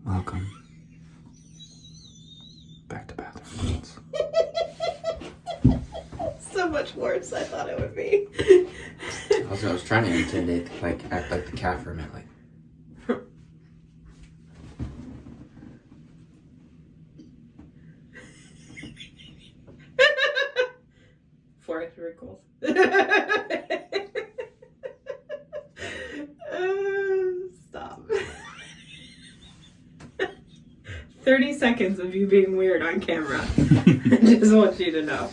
Welcome back to Bathroom Notes. So much worse I thought it would be. I was trying to intimidate, act like the cat for a minute, Four circles. Stop. 30 seconds of you being weird on camera. I just want you to know.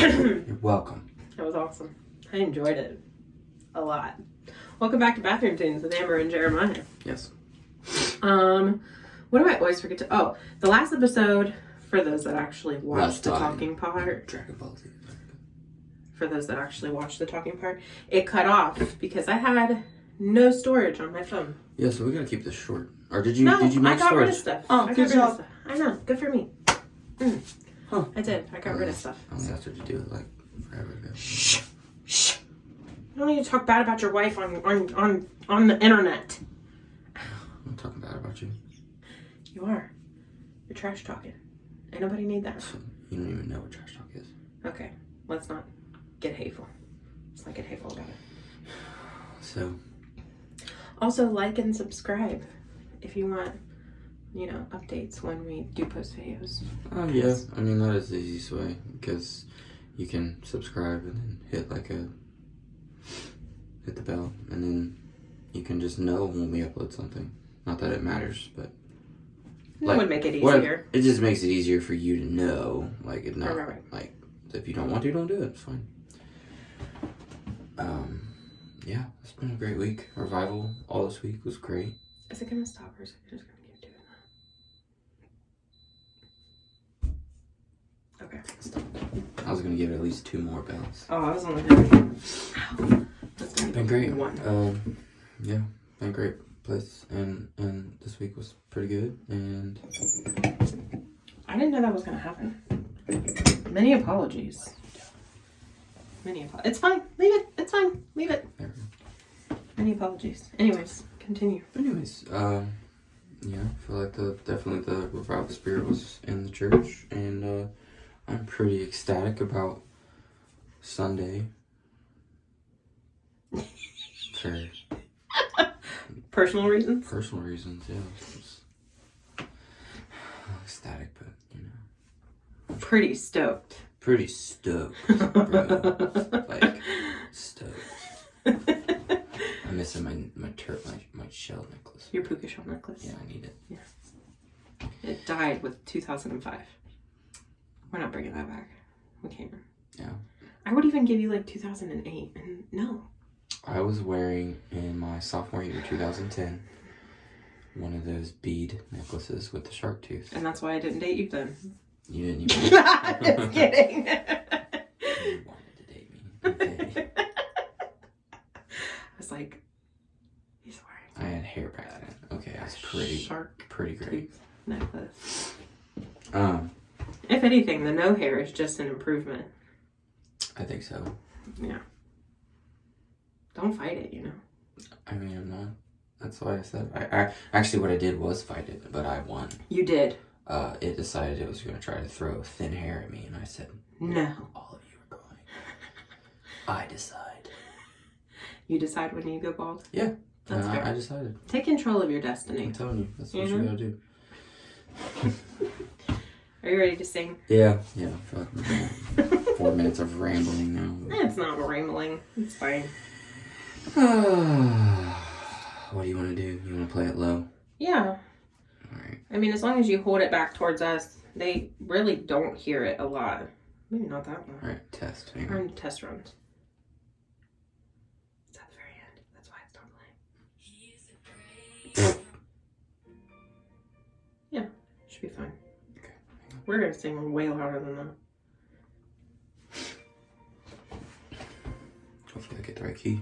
You're welcome. That was awesome. I enjoyed it a lot. Welcome back to Bathroom Tunes with Amber and Jeremiah. Yes. What do I always forget to... Oh, the last episode, for those that actually watched the time. talking part... Dragon Ball Z. For those that actually watched the talking part, it cut off because I had no storage on my phone. Yeah, so we gotta keep this short. Or did you No, make I got storage? rid of stuff. Oh, I got good rid job. of stuff. I know, good for me. Huh. I did. I got rid of stuff. I only asked her to do it forever ago. Shh. Shh. You don't need to talk bad about your wife on the internet. I'm talking bad about you. You are. You're trash talking. Ain't nobody need that. You don't even know what trash talk is. Okay, let's not get hateful. Let's not get hateful about it. So. Also, like and subscribe if you want, updates when we do post videos. Oh, yeah. I mean, that is the easiest way because you can subscribe and then hit the bell, and then you can just know when we upload something. Not that it matters, but It would make it easier. It just makes it easier for you to know. If not, Right. if you don't want to, don't do it. It's fine. Yeah, it's been a great week. Revival all this week was great. Is it gonna stop or is it just gonna keep doing that? Okay. Stop. I was gonna give it at least 2 more bells. Oh, I was only gonna... Ow. That's gonna Been great. One. Yeah, been great place, and this week was pretty good. And I didn't know that was gonna happen. Many apologies. It's fine. Leave it. It's fine. Leave it. Many apologies. Anyways, continue. Anyways, yeah, I feel like definitely the revival spirit was in the church, and I'm pretty ecstatic about Sunday. For Personal reasons? personal reasons, yeah. I'm ecstatic, but Pretty stoked. pretty stoked, bro. Stoked. I'm missing my shell necklace. Your puka shell necklace. Yeah, I need it. It died with 2005. We're not bringing that back. We can't. Yeah. I would even give you 2008, and no. I was wearing in my sophomore year, 2010, one of those bead necklaces with the shark tooth. And that's why I didn't date you then. You didn't even. Just kidding. You wanted to date me. Okay. I was like, he's wearing. I had hair back then. Okay, that's Shark pretty great. tooth necklace. If If anything, the no hair is just an improvement. I think so. Yeah. Don't fight it, I mean, I'm not. That's why I said. I actually, what I did was fight it, but I won. You did. It decided it was going to try to throw thin hair at me, and I said, No. all of you are going. I decide. You decide when you go bald? Yeah. That's fair. I decided. Take control of your destiny. I'm telling you, that's what you gotta do. Are you ready to sing? Yeah. I feel like 4 minutes of rambling now. It's not rambling. It's fine. What do you want to do? You want to play it low? Yeah. Alright. I mean, as long as you hold it back towards us, they really don't hear it a lot. Maybe not that one. Alright, test. Hang Or on. in test runs. It's at the very end. That's why it's not playing. Yeah, should be fine. Okay. We're gonna sing way louder than that. Hopefully I get the right key.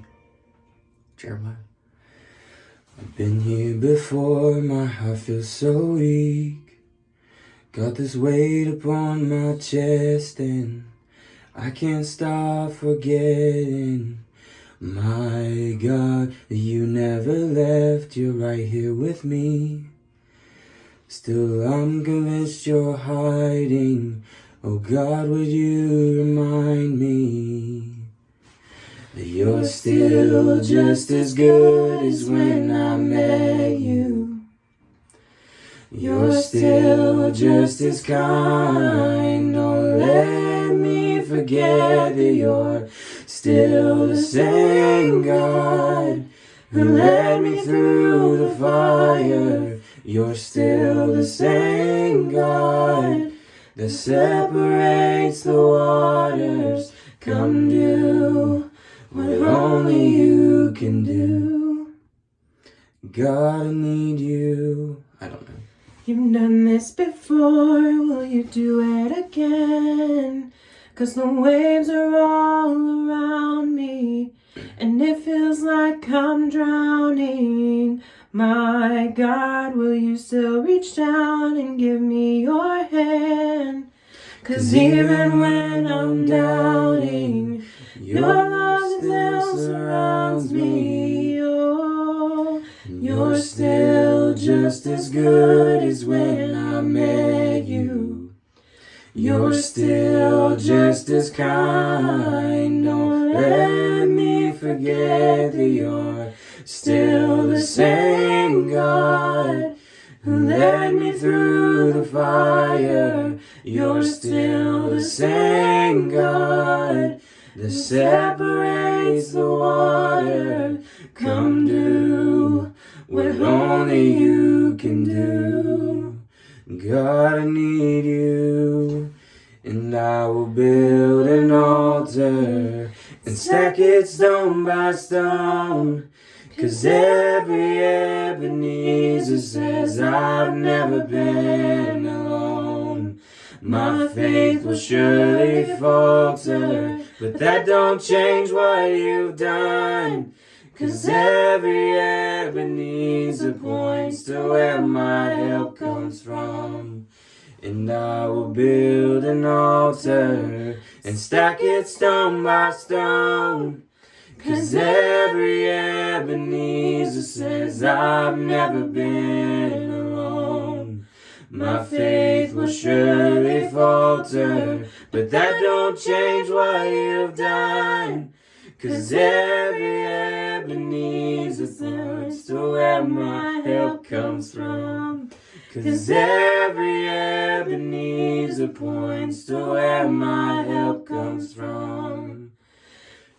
Jeremiah. I've been here before, my heart feels so weak. Got this weight upon my chest and I can't stop forgetting My God, you never left, you're right here with me. Still I'm convinced you're hiding. Oh God, would you remind me that you're still just as good as when I met you. You're still just as kind. Don't let me forget that you're still the same God who led me through the fire. You're still the same God that separates the waters. Come do what only you can do. God, I need you. I don't know. You've done this before, will you do it again? 'Cause the waves are all around me, and it feels like I'm drowning. My God, will you still reach down and give me your hand? 'Cause even when I'm doubting, your love still surrounds me. Oh, you're still just as good as when I met you. You're still just as kind. Don't let me forget that you're still the same God who led me through the fire. You're still the same God that separates the water. Come do what only you can do. God, I need you, and I will build an altar and stack it stone by stone. 'Cause every Ebenezer says I've never been alone. My faith will surely falter, but that don't change what you've done. 'Cause every Ebenezer points to where my help comes from. And I will build an altar and stack it stone by stone. 'Cause every Ebenezer says I've never been alone. My faith will surely falter, but that don't change what you've done. 'Cause every Ebenezer points to where my help comes from. 'Cause every Ebenezer points to where my help comes from.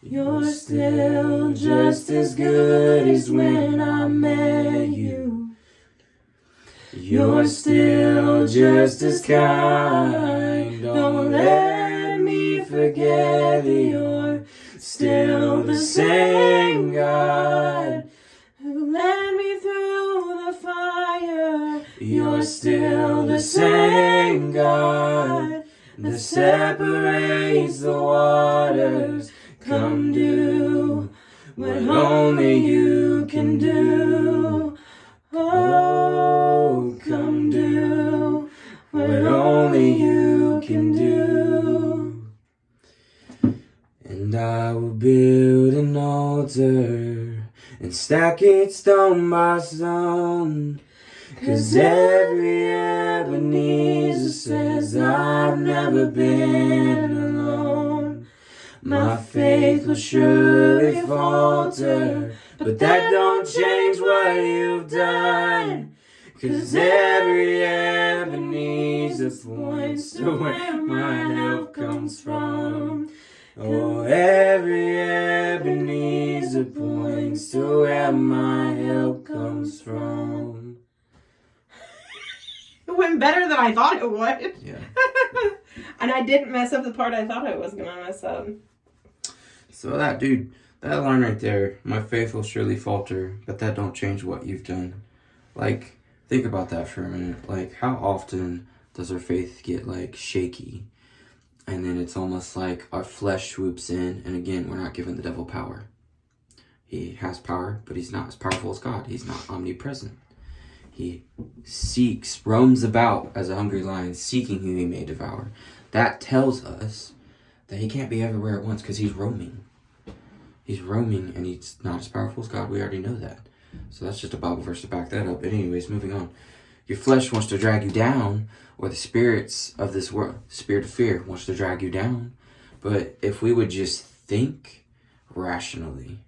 You're still just as good as when I met you. You're still just as kind. Don't let me forget that you're still the same God who led me through the fire. You're still the same God that separates the waters. Come do what only you can do. Oh, come do what only you can do. And I will build an altar and stack it stone by stone. 'Cause every Ebenezer says I've never been alone. My faith will surely falter, but that don't change what you've done. 'Cause every Ebenezer points to where my help comes from. Oh, every Ebenezer points to where my help comes from. It went better than I thought it would. Yeah. And I didn't mess up the part I thought I was gonna mess up. So that line right there, my faith will surely falter, but that don't change what you've done. Like, think about that for a minute. Like, how often does our faith get, like, shaky? And then it's almost like our flesh swoops in, and again, we're not giving the devil power. He has power, but he's not as powerful as God. He's not omnipresent. He roams about as a hungry lion, seeking who he may devour. That tells us that he can't be everywhere at once because he's roaming. He's roaming, and he's not as powerful as God. We already know that. So that's just a Bible verse to back that up. But anyways, moving on. Your flesh wants to drag you down, or the spirits of this world, spirit of fear, wants to drag you down. But if we would just think rationally,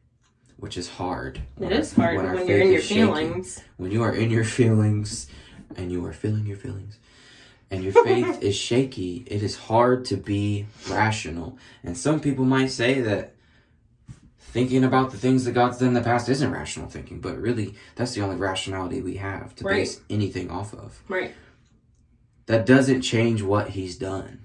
which is hard. It is hard when you're in your feelings. When you are in your feelings, and you are feeling your feelings, and your faith is shaky, it is hard to be rational. And some people might say that thinking about the things that God's done in the past isn't rational thinking, but really, that's the only rationality we have to base anything off of. Right. That doesn't change what He's done.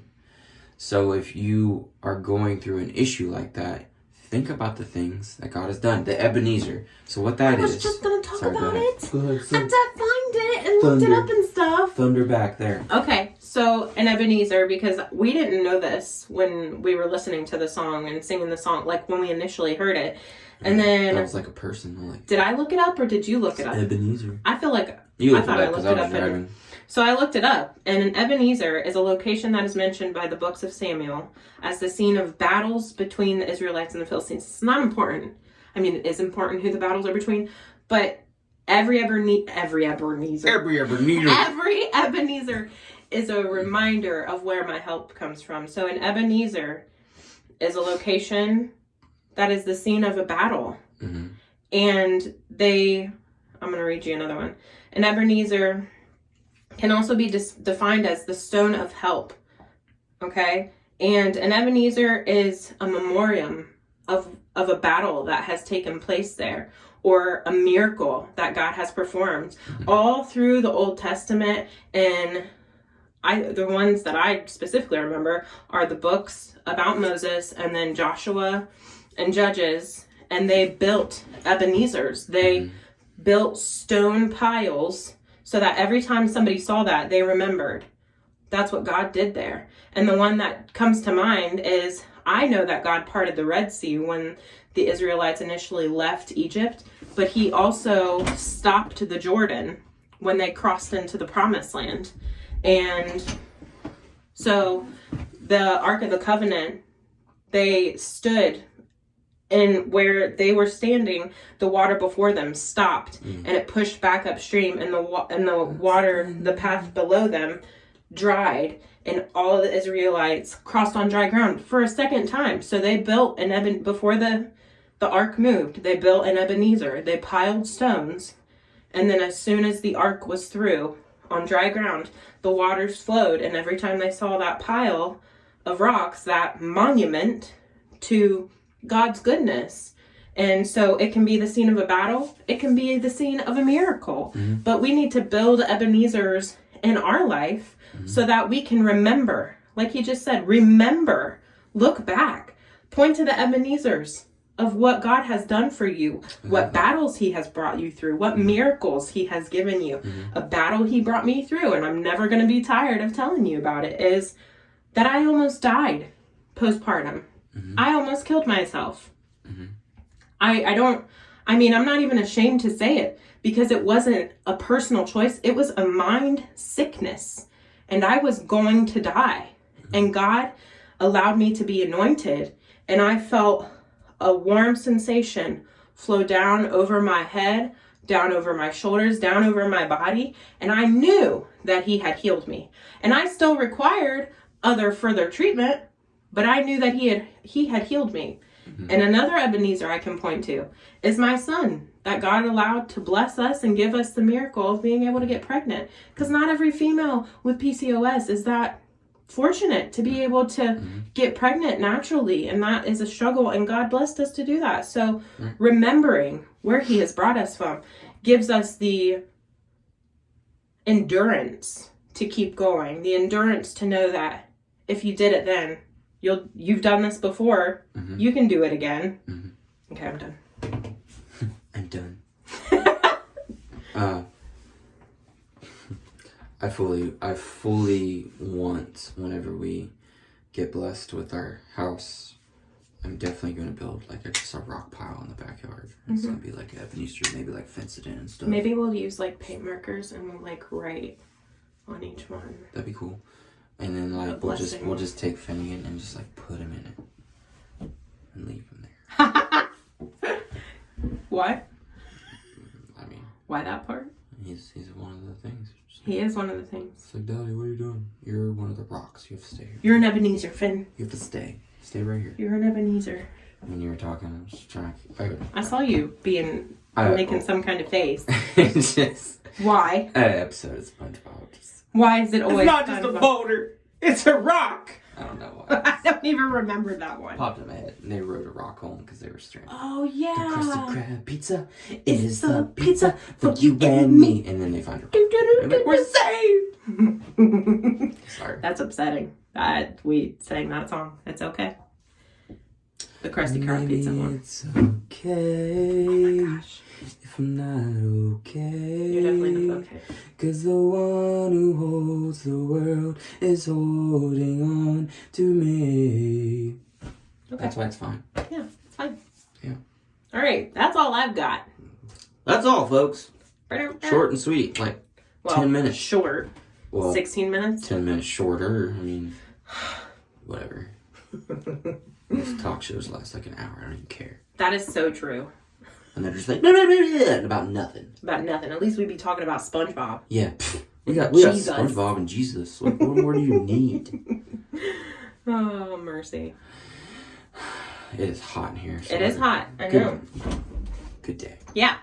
So if you are going through an issue like that, think about the things that God has done. The Ebenezer. So what that is... I was just going to talk about it. Go ahead, I had to find it and looked it up and stuff. Thunder back there. Okay, so an Ebenezer, because we didn't know this when we were listening to the song and singing the song, like when we initially heard it. And then... That was like a person. Like, did I look it up or did you look it up? Ebenezer. I feel like... You I thought I looked it up. So I looked it up, and an Ebenezer is a location that is mentioned by the books of Samuel as the scene of battles between the Israelites and the Philistines. It's not important. I mean, it is important who the battles are between, but every Ebenezer is a reminder of where my help comes from. So an Ebenezer is a location that is the scene of a battle. Mm-hmm. And I'm going to read you another one. An Ebenezer can also be defined as the stone of help, okay? And an Ebenezer is a memoriam of a battle that has taken place there, or a miracle that God has performed all through the Old Testament. And the ones that I specifically remember are the books about Moses, and then Joshua and Judges, and they built Ebenezers. They built stone piles so that every time somebody saw that, they remembered. That's what God did there. And the one that comes to mind is, I know that God parted the Red Sea when the Israelites initially left Egypt, but He also stopped the Jordan when they crossed into the Promised Land. And so the Ark of the Covenant, they stood, and where they were standing, the water before them stopped, and it pushed back upstream, and the water, the path below them, dried, and all of the Israelites crossed on dry ground for a second time. So they built before the ark moved, they built an Ebenezer. They piled stones, and then as soon as the ark was through on dry ground, the waters flowed, and every time they saw that pile of rocks, that monument to God's goodness. And so it can be the scene of a battle, it can be the scene of a miracle. But we need to build Ebenezers in our life so that we can remember, like he just said, remember, look back, point to the Ebenezers of what God has done for you, what battles He has brought you through, what miracles He has given you. A battle He brought me through, and I'm never going to be tired of telling you about it, is that I almost died postpartum. I almost killed myself. I'm not even ashamed to say it, because it wasn't a personal choice. It was a mind sickness, and I was going to die. And God allowed me to be anointed, and I felt a warm sensation flow down over my head, down over my shoulders, down over my body, and I knew that He had healed me. And I still required further treatment, but I knew that he had healed me. And another Ebenezer I can point to is my son, that God allowed to bless us and give us the miracle of being able to get pregnant. Because not every female with PCOS is that fortunate to be able to get pregnant naturally. And that is a struggle, and God blessed us to do that. So remembering where He has brought us from gives us the endurance to keep going, the endurance to know that if you did it then, you've done this before. You can do it again. Okay, I'm done. I'm done. I fully want, whenever we get blessed with our house, I'm definitely going to build like just a rock pile in the backyard. It's going to be like Ebenezer, maybe like fence it in and stuff. Maybe we'll use like paint markers and we'll like write on each one. That'd be cool. And then like we'll just take Finnegan and just like put him in it and leave him there. What? I mean, Why that part? he's one of the things. He is one of the things. It's like, Daddy, what are you doing? You're one of the rocks. You have to stay here. You're an Ebenezer, Finn. You have to stay. Stay right here. You're an Ebenezer. When you were talking, I was just trying to... I saw you making some kind of face. It's just... Why? An episode of SpongeBob. Just, Why is it always it's not just a SpongeBob? boulder. It's a rock. I don't know why. I don't even remember that one. Popped in my head. And they rode a rock home because they were stranded. Oh, yeah. The Krusty Krab pizza. It is the pizza for you and me. And then they find her. They're like, we're saved. Sorry. That's upsetting. We sang that song. It's okay. The Krusty Krab Maybe pizza one. it's okay. Oh my gosh. If I'm not okay. You're definitely not okay. Cause the one who holds the world is holding on to me. Okay. That's why it's fine. Yeah, it's fine. Yeah. All right, that's all I've got. That's all, folks. Short and sweet. Like 10 minutes. Short. Well, 16 minutes? 10 minutes shorter. I mean, whatever. These talk shows last like an hour. I don't even care. That is so true. And they're just like, no, about nothing. About nothing. At least we'd be talking about SpongeBob. Yeah. We got Jesus. SpongeBob and Jesus. Like, what more do you need? Oh, mercy. It is hot in here. So It is hot. I know. Good day. Yeah.